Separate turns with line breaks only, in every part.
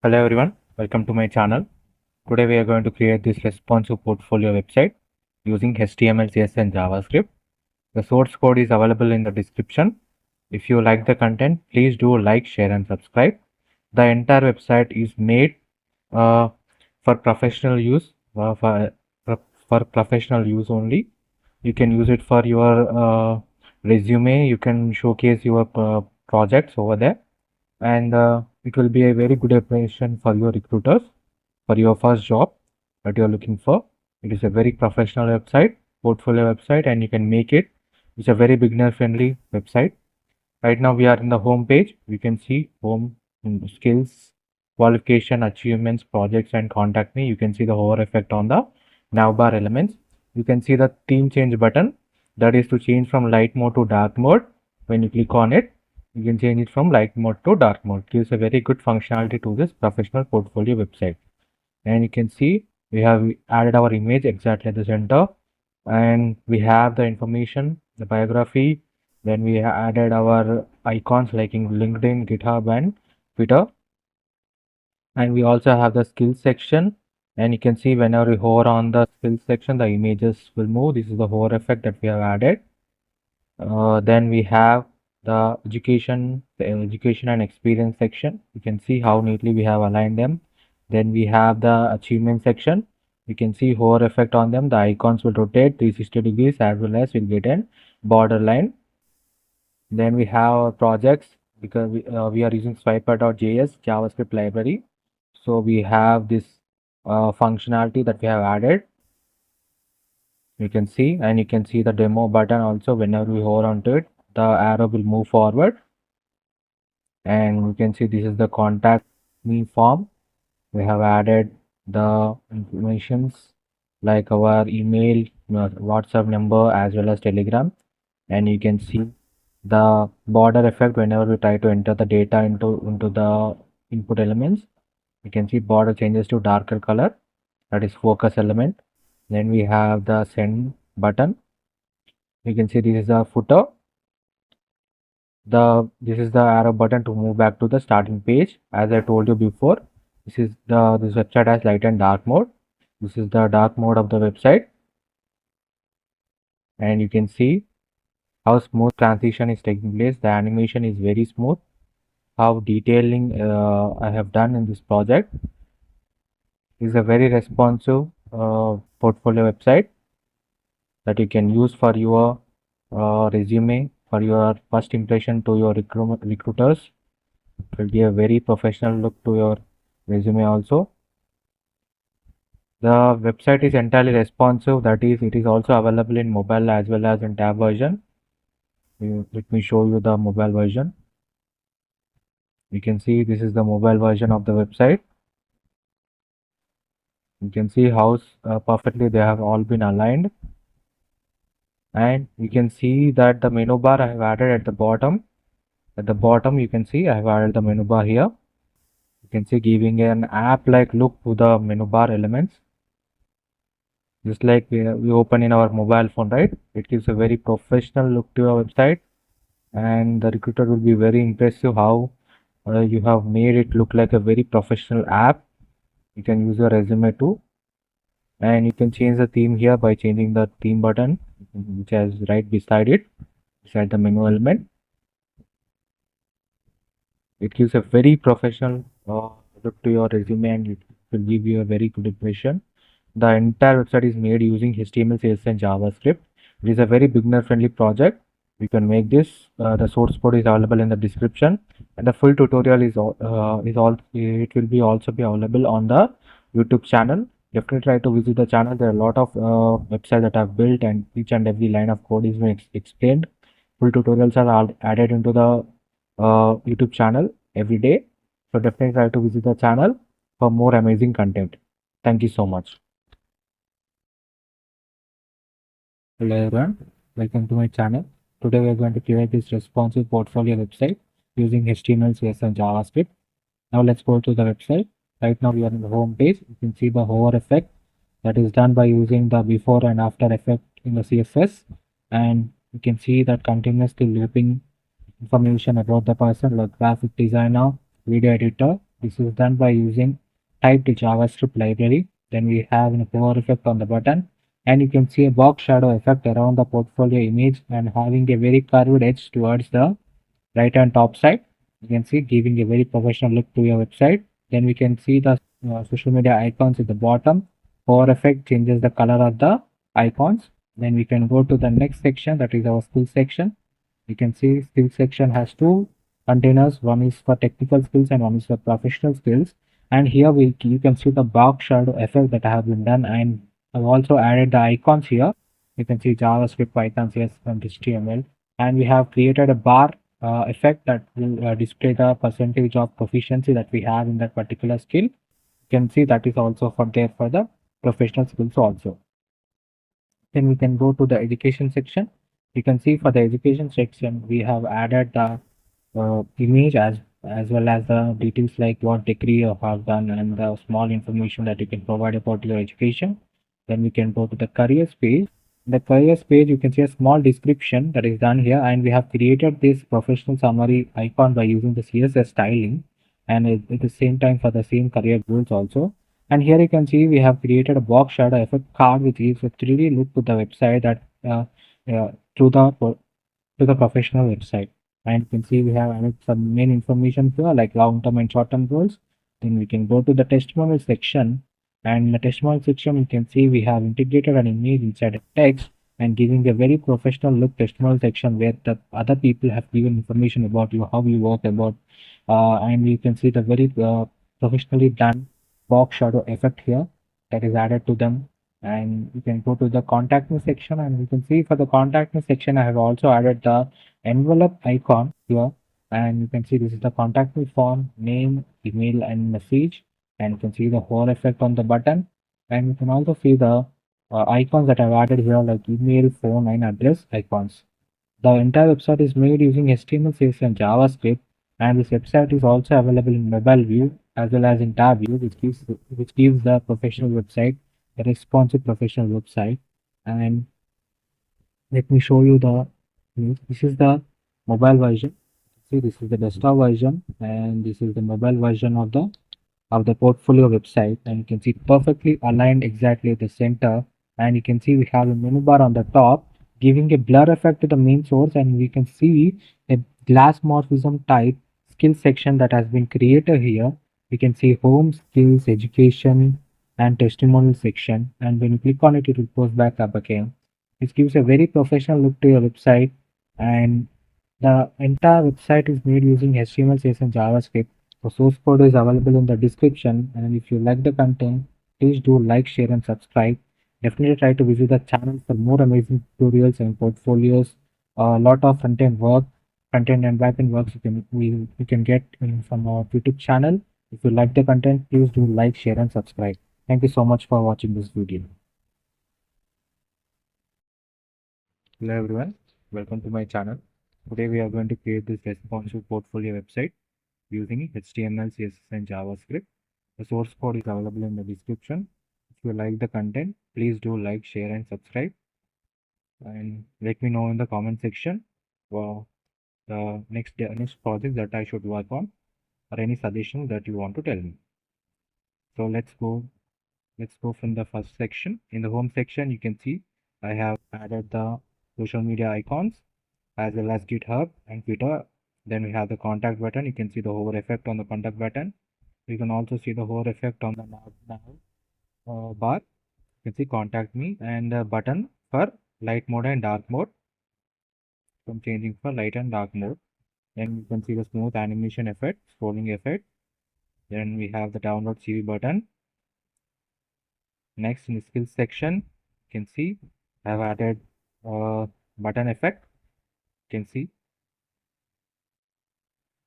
Hello everyone, welcome to my channel. Today we are going to create this responsive portfolio website using HTML, CSS and JavaScript. The source code is available in the description. If you like the content, please do like, share and subscribe. The entire website is made uh, for professional use, for professional use only. You can use it for your resume. You can showcase your projects over there, and it will be a very good impression for your recruiters for your first job that you are looking for. It is a very professional website, portfolio website, and you can make it. It's a very beginner friendly website. Right now we are in the home page. We can see home, skills, qualification, achievements, projects and contact me. You can see the hover effect on the navbar elements. You can see the theme change button, that is to change from light mode to dark mode. When you click on it, you can change it from light mode to dark mode. It gives a very good functionality to this professional portfolio website. And you can see we have added our image exactly at the center, and we have the information, the biography. Then we added our icons like in LinkedIn, GitHub and Twitter. And we also have the skills section, and you can see whenever we hover on the skills section, the images will move. This is the hover effect that we have added. Then we have the education and experience section. You can see how neatly we have aligned them. Then we have the achievement section. You can see hover effect on them. The icons will rotate 360 degrees, as well as we'll get an border line. Then we have our projects, because we are using Swiper.js JavaScript library. So we have this functionality that we have added. You can see, and you can see the demo button also. Whenever we hover onto it, the arrow will move forward. And you can see this is the contact me form. We have added the informations like our email, WhatsApp number, as well as Telegram. And you can see the border effect whenever we try to enter the data into the input elements. You can see border changes to darker color, that is focus element. Then we have the send button. You can see this is the footer. This is the arrow button to move back to the starting page. As I told you before, this website has light and dark mode. This is the dark mode of the website, and you can see how smooth transition is taking place. The animation is very smooth. How detailing I have done in this project. Is a very responsive portfolio website that you can use for your resume, for your first impression to your recruiters. It will give a very professional look to your resume also. The website is entirely responsive, that is, it is also available in mobile as well as in tab version. Let me show you the mobile version. You can see this is the mobile version of the website. You can see how perfectly they have all been aligned. And you can see that the menu bar I have added at the bottom. At the bottom, you can see I have added the menu bar here. You can see giving an app-like look to the menu bar elements. Just like we open in our mobile phone, right? It gives a very professional look to your website, and the recruiter will be very impressive how you have made it look like a very professional app. You can use your resume too, and you can change the theme here by changing the theme button, which is right beside it, beside the menu element. It gives a very professional look to your resume, and it will give you a very good impression. The entire website is made using HTML, CSS and JavaScript. It is a very beginner friendly project. You can make this. The source code is available in the description, and the full tutorial it will be also be available on the YouTube channel. Definitely try to visit the channel. There are a lot of websites that I've built, and each and every line of code is being explained. Full tutorials are added into the YouTube channel every day. So definitely try to visit the channel for more amazing content. Thank you so much. Hello everyone, welcome to my channel. Today we are going to create this responsive portfolio website using HTML, CSS and JavaScript. Now let's go to the website. Right now we are in the home page. You can see the hover effect that is done by using the before and after effect in the CSS, and you can see that continuously looping information about the person like graphic designer, video editor, This is done by using typed JavaScript library. Then we have a hover effect on the button, and you can see a box shadow effect around the portfolio image and having a very curved edge towards the right and top side. You can see giving a very professional look to your website. Then we can see the social media icons at the bottom. Hover effect changes the color of the icons. Then we can go to the next section, that is our skill section. You can see skills section has two containers. One is for technical skills and one is for professional skills. And here you can see the box shadow effect that I have been done, and I've also added the icons here. You can see JavaScript, Python, CSS, and HTML. And we have created a bar effect that will display the percentage of proficiency that we have in that particular skill. You can see that is also for there for the professional skills also. Then we can go to the education section. You can see for the education section, we have added the image as well as the details like what degree you have done and the small information that you can provide about your education. Then we can go to the careers page. In the careers page, you can see a small description that is done here, and we have created this professional summary icon by using the CSS styling, and at the same time for the same career goals also. And here you can see we have created a box shadow effect card which gives a 3D look to the website that to the professional website. And you can see we have added some main information here like long-term and short-term goals. Then we can go to the testimonial section. And in the testimonial section, you can see we have integrated an image inside a text and giving a very professional look testimonial section where the other people have given information about you, how you work about, and you can see the very professionally done box shadow effect here that is added to them. And you can go to the contact me section, and you can see for the contact me section I have also added the envelope icon here, and you can see this is the contact me form, name, email, and message. And you can see the whole effect on the button, and you can also see the icons that I've added here like email, phone, and address icons. The entire website is made using HTML, CSS, and JavaScript, and this website is also available in mobile view as well as in tab view, which gives the professional website a responsive professional website. And let me show you the this is the mobile version. See, this is the desktop version, and this is the mobile version of the portfolio website, and you can see perfectly aligned exactly at the center. And you can see we have a menu bar on the top giving a blur effect to the main source, and we can see a glass morphism type skill section that has been created here. We can see home, skills, education, and testimonial section, and when you click on it, it will post back up again. This gives a very professional look to your website, and the entire website is made using HTML, CSS, and JavaScript. The source code is available in the description, and if you like the content, please do like, share, and subscribe. Definitely try to visit the channel for more amazing tutorials and portfolios. A lot of front-end and back-end works you can get from our YouTube channel. If you like the content, please do like, share, and subscribe. Thank you so much for watching this video. Hello everyone, welcome to my channel. Today we are going to create this responsive portfolio website using HTML, CSS, and JavaScript. The source code is available in the description. If you like the content, please do like, share, and subscribe. And let me know in the comment section the next project that I should work on, or any suggestions that you want to tell me. So let's go from the first section. In the home section, you can see I have added the social media icons as well as GitHub and Twitter. Then we have the contact button. You can see the hover effect on the contact button. You can also see the hover effect on the now bar. You can see contact me and the button for light mode and dark mode. So I'm changing for light and dark mode. Then you can see the smooth animation effect, scrolling effect. Then we have the download CV button. Next, in the skills section, you can see I have added button effect. You can see,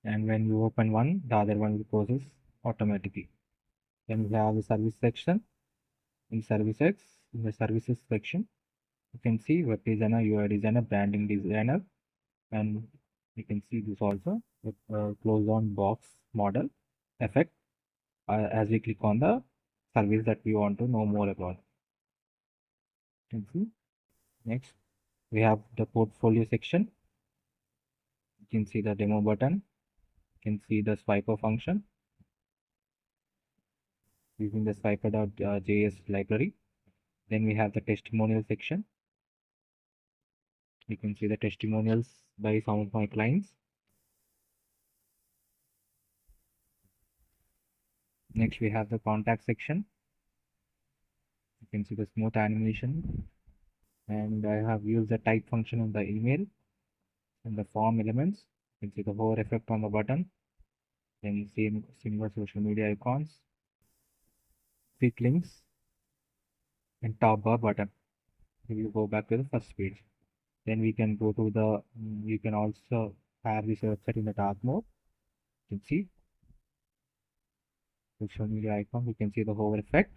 and when you open one, the other one will process automatically. Then we have the service section. In the services section, you can see web designer, UI designer, branding designer, and you can see this also with close on box model effect as we click on the service that we want to know more about. You can see. Next, we have the portfolio section. You can see the demo button. You can see the swiper function. using the Cipher.js library. Then we have the testimonial section. You can see the testimonials by some of my clients. Next, we have the contact section. You can see the smooth animation, and I have used the type function in the email and the form elements. You can see the hover effect on the button. Then you see similar social media icons, quick links, and top bar button. If you go back to the first page, then we can go to the. You can also have this website in the dark mode. You can see social media icon. You can see the hover effect,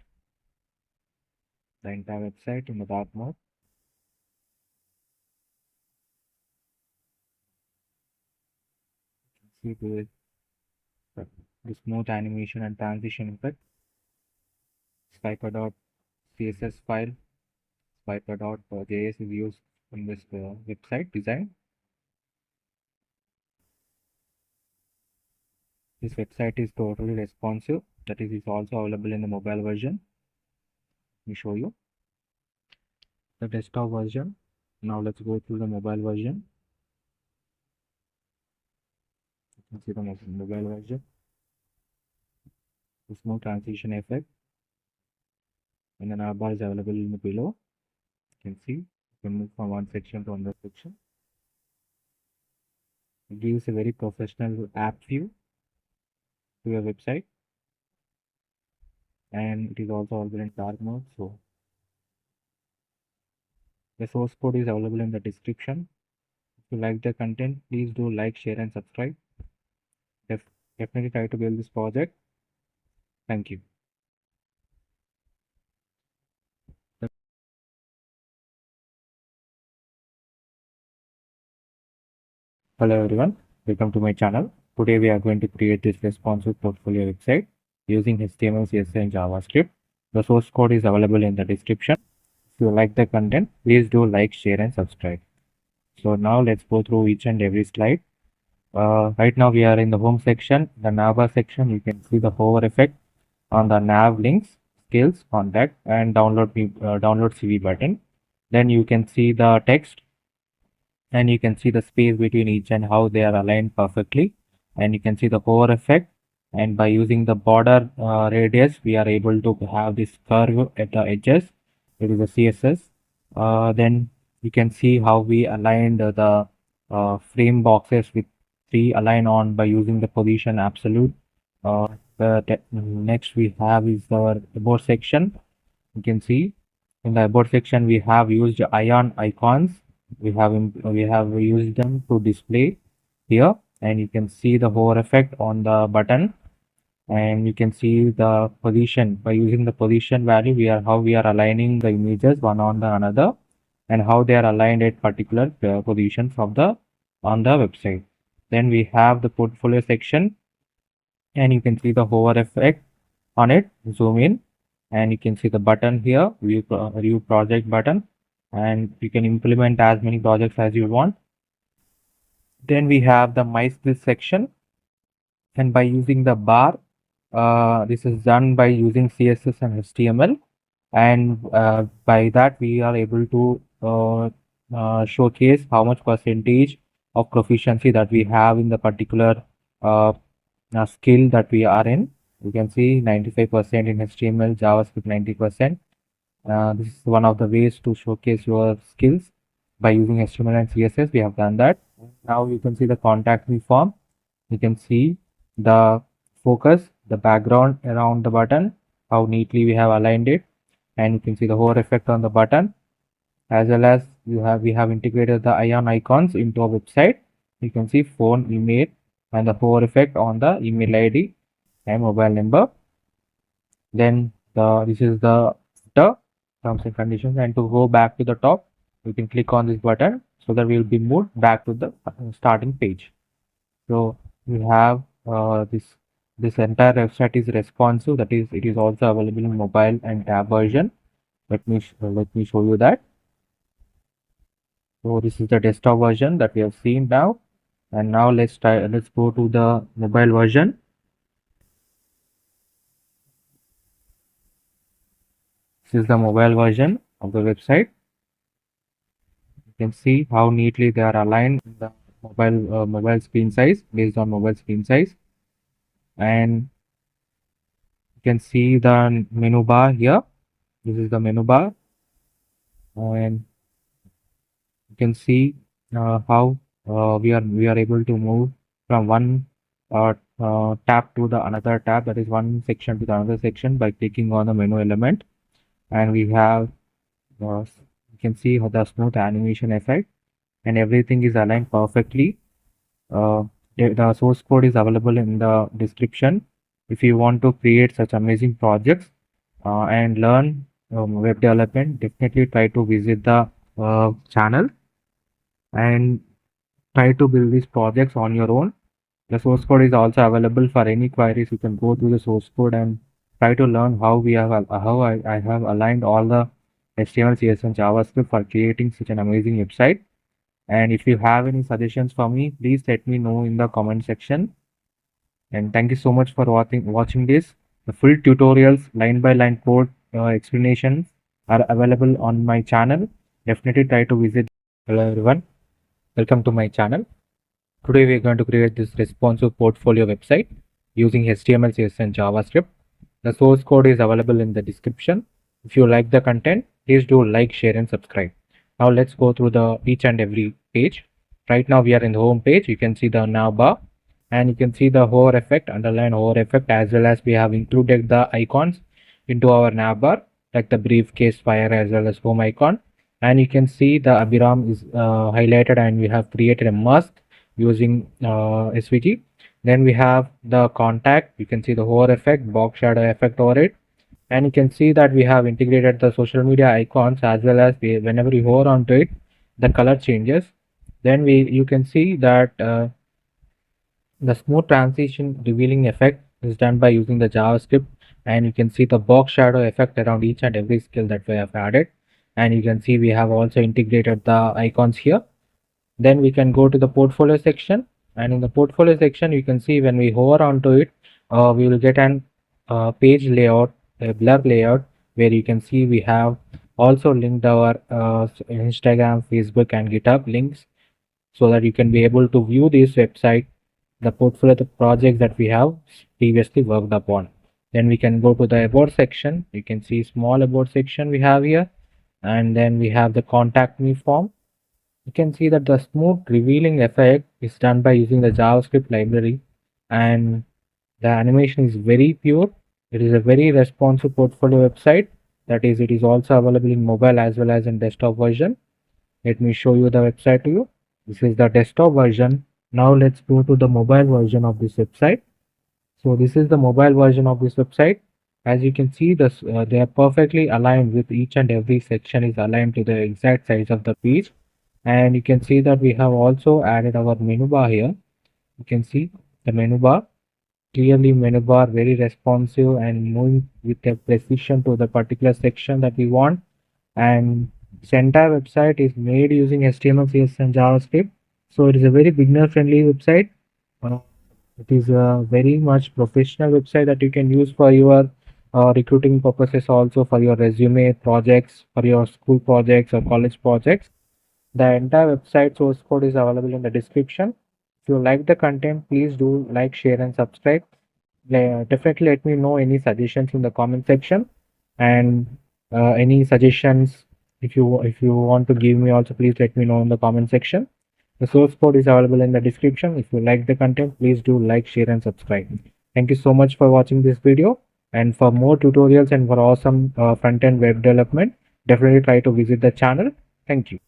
the entire website in the dark mode. You can see the smooth animation and transition effect. Cipher.css file, Cipher.js is used in this website design. This website is totally responsive. That is also available in the mobile version. Let me show you the desktop version. Now let's go through the mobile version. You can see the mobile version. The smooth transition effect and the navbar is available in the below. You can see you can move from one section to another section. It gives a very professional app view to your website, and it is also available in dark mode. So the source code is available in the description. If you like the content, please do like, share, and subscribe. Definitely try to build this project. Thank you. Hello everyone, welcome to my channel. Today we are going to create this responsive portfolio website using HTML, CSS, and JavaScript. The source code is available in the description. If you like the content, please do like, share, and subscribe. So now let's go through each and every slide. Right now we are in the home section, the navbar section. You can see the hover effect on the nav links, skills, contact, and download CV button. Then you can see the text, and you can see the space between each and how they are aligned perfectly. And you can see the hover effect. And by using the border radius, we are able to have this curve at the edges. It is a CSS. Then you can see how we aligned the frame boxes with 3 align on by using the position absolute. The next we have is our about section. You can see in the about section we have used ion icons. We have used them to display here, and you can see the hover effect on the button, and you can see the position. By using the position value, how we are aligning the images one on the another, and how they are aligned at particular positions of the on the website. Then we have the portfolio section, and you can see the hover effect on it. Zoom in, and you can see the button here, view project button, and you can implement as many projects as you want. Then we have the my skills section, and by using the bar, this is done by using CSS and HTML, and by that we are able to showcase how much percentage of proficiency that we have in the particular skill that we are in. You can see 95% in HTML, JavaScript 90%. This is one of the ways to showcase your skills by using HTML and CSS. We have done that. Now you can see the contact me form. You can see the focus, the background around the button, how neatly we have aligned it, and you can see the hover effect on the button, as well as we have integrated the ion icons into our website. You can see phone, email, and the hover effect on the email ID and mobile number. Then this is the terms and conditions, and to go back to the top, you can click on this button so that we will be moved back to the starting page. So we have this entire website is responsive. That is, it is also available in mobile and tab version. Let me show you that. So this is the desktop version that we have seen now, and now let's go to the mobile version. This is the mobile version of the website. You can see how neatly they are aligned in the mobile screen size, based on mobile screen size. And you can see the menu bar here. This is the menu bar, and you can see how we are able to move from one tab to the another tab, that is one section to the another section, by clicking on the menu element. And we have you can see how the smooth animation effect, and everything is aligned perfectly. uh, the source code is available in the description. If you want to create such amazing projects and learn web development, definitely try to visit the channel and try to build these projects on your own. The source code is also available for any queries. You can go through the source code and try to learn how I have aligned all the HTML, CSS, and JavaScript for creating such an amazing website. And if you have any suggestions for me, please let me know in the comment section. And thank you so much for watching this. The full tutorials, line by line code explanations are available on my channel. Definitely try to visit. Hello everyone, welcome to my channel. Today we are going to create this responsive portfolio website using HTML, CSS, and JavaScript. The source code is available in the description. If you like the content, please do like, share, and subscribe. Now let's go through the each and every page. Right now we are in the home page. You can see the nav bar, and you can see the hover effect, underline hover effect, as well as we have included the icons into our nav bar, like the briefcase, fire, as well as home icon. And you can see the Abhiram is highlighted, and we have created a mask using SVG. Then we have the contact. You can see the hover effect, box shadow effect over it. And you can see that we have integrated the social media icons, as well as whenever you hover onto it, the color changes. Then you can see that the smooth transition revealing effect is done by using the JavaScript, and you can see the box shadow effect around each and every skill that we have added. And you can see we have also integrated the icons here. Then we can go to the portfolio section, and in the portfolio section you can see when we hover onto it, we will get an page layout, a blur layout, where you can see we have also linked our Instagram, Facebook, and GitHub links, so that you can be able to view this website, the portfolio, the projects that we have previously worked upon. Then we can go to the about section. You can see small about section we have here, and then we have the contact me form. You can see that the smooth revealing effect is done by using the JavaScript library, and the animation is very pure. It is a very responsive portfolio website. That is, it is also available in mobile as well as in desktop version. Let me show you the website to you. This is the desktop version. Now let's go to the mobile version of this website. So this is the mobile version of this website. As you can see, this they are perfectly aligned with each and every section is aligned to the exact size of the page. And you can see that we have also added our menu bar here. You can see the menu bar, clearly menu bar, very responsive and moving with a precision to the particular section that we want. And this entire website is made using HTML, CSS, and JavaScript. So it is a very beginner friendly website. It is a very much professional website that you can use for your recruiting purposes, also for your resume projects, for your school projects or college projects. The entire website source code is available in the description. If you like the content, please do like, share, and subscribe. Definitely let me know any suggestions in the comment section, and any suggestions if you want to give me also, please let me know in the comment section. The source code is available in the description. If you like the content, please do like, share, and subscribe. Thank you so much for watching this video. And for more tutorials and for awesome front-end web development, definitely try to visit the channel. Thank you.